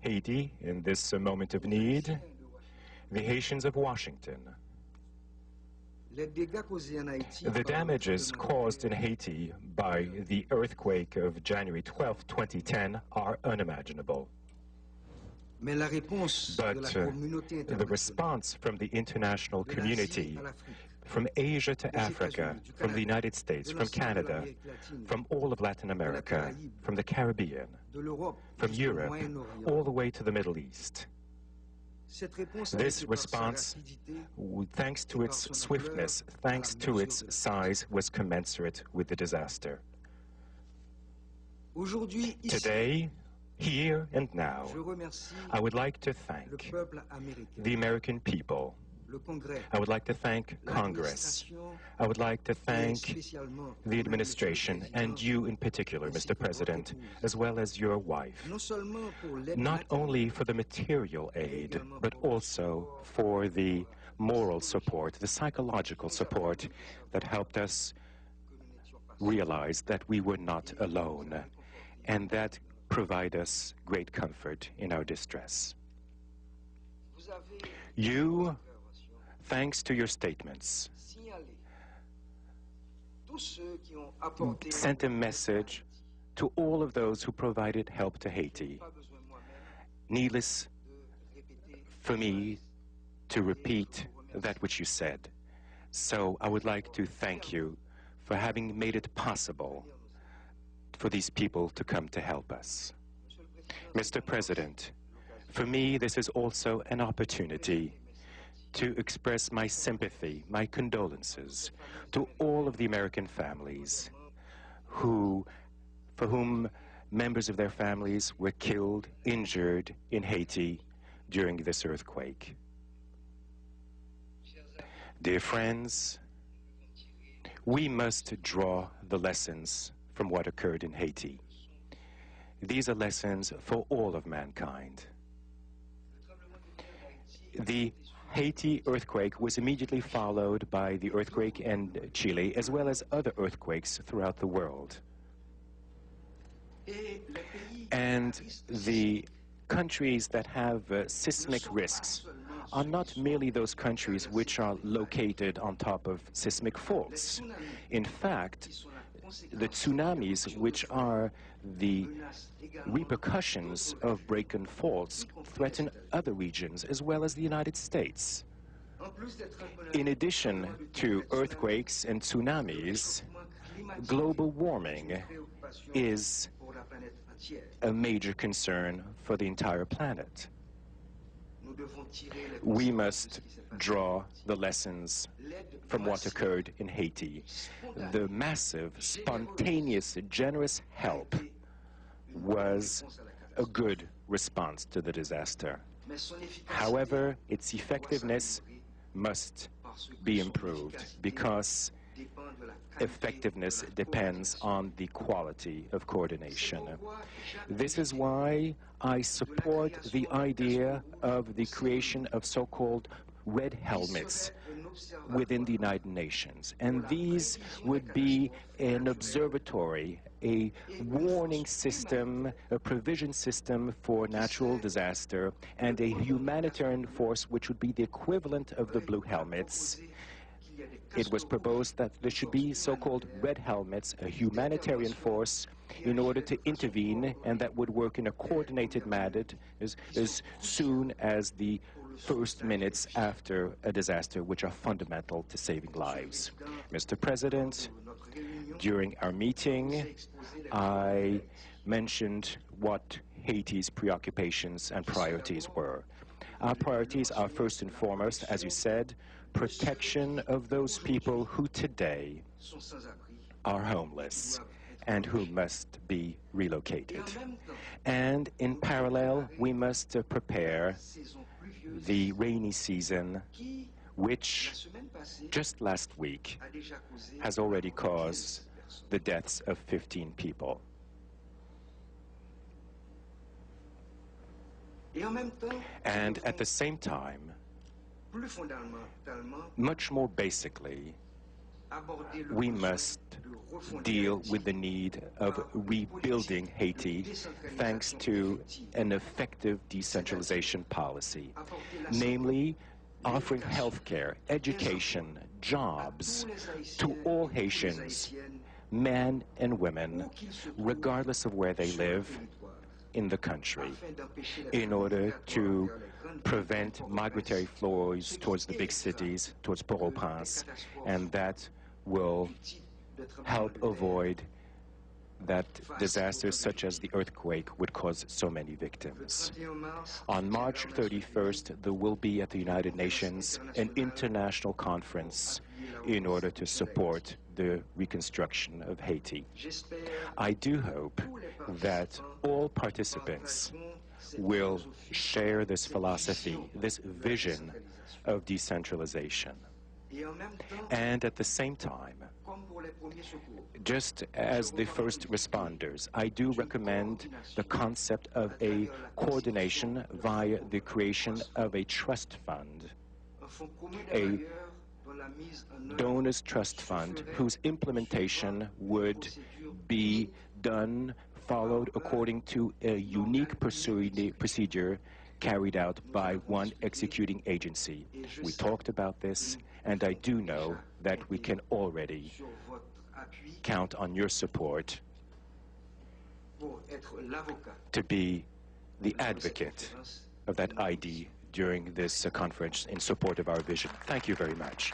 Haiti in this moment of need, the Haitians of Washington. The damages caused in Haiti by the earthquake of January 12, 2010 are unimaginable. But the response from the international community, from Asia to Africa, from the United States, from Canada, from all of Latin America, from the Caribbean, from Europe, all the way to the Middle East. This response, thanks to its swiftness, thanks to its size, was commensurate with the disaster. Today, here and now, I would like to thank the American people. I would like to thank Congress. I would like to thank the administration, and you in particular, Mr. President, as well as your wife, not only for the material aid, but also for the moral support, the psychological support that helped us realize that we were not alone, and that provide us great comfort in our distress. You, thanks to your statements, sent a message to all of those who provided help to Haiti. Needless for me to repeat that which you said. So I would like to thank you for having made it possible for these people to come to help us. Mr. President, for me, this is also an opportunity to express my sympathy, my condolences to all of the American families for whom members of their families were killed, injured in Haiti during this earthquake. Dear friends, we must draw the lessons from what occurred in Haiti. These are lessons for all of mankind. The Haiti earthquake was immediately followed by the earthquake in Chile, as well as other earthquakes throughout the world. And the countries that have seismic risks are not merely those countries which are located on top of seismic faults. In fact, the tsunamis, which are the repercussions of broken faults, threaten other regions as well as the United States. In addition to earthquakes and tsunamis, global warming is a major concern for the entire planet. We must draw the lessons from what occurred in Haiti. The massive, spontaneous, generous help was a good response to the disaster. However, its effectiveness must be improved because effectiveness depends on the quality of coordination. This is why I support the idea of the creation of so-called red helmets within the United Nations. And these would be an observatory, a warning system, a provision system for natural disaster, and a humanitarian force which would be the equivalent of the blue helmets. It was proposed that there should be so-called red helmets, a humanitarian force, in order to intervene, and that would work in a coordinated manner as soon as the first minutes after a disaster, which are fundamental to saving lives. Mr. President, during our meeting, I mentioned what Haiti's preoccupations and priorities were. Our priorities are first and foremost, as you said, protection of those people who today are homeless and who must be relocated. And in parallel, we must prepare the rainy season, which just last week has already caused the deaths of 15 people. And at the same time, much more basically, we must deal with the need of rebuilding Haiti thanks to an effective decentralization policy, namely offering health care, education, jobs to all Haitians, men and women, regardless of where they live in the country, in order to prevent migratory flows towards the big cities, towards Port-au-Prince, and that will help avoid that disasters such as the earthquake would cause so many victims. On March 31st, there will be at the United Nations an international conference in order to support the reconstruction of Haiti. I do hope that all participants will share this philosophy, this vision of decentralization. And at the same time, just as the first responders, I do recommend the concept of a coordination via the creation of a trust fund, a donors trust fund whose implementation would be done, followed according to a unique procedure carried out by one executing agency. We talked about this, and I do know that we can already count on your support to be the advocate of that ID during this conference in support of our vision. Thank you very much.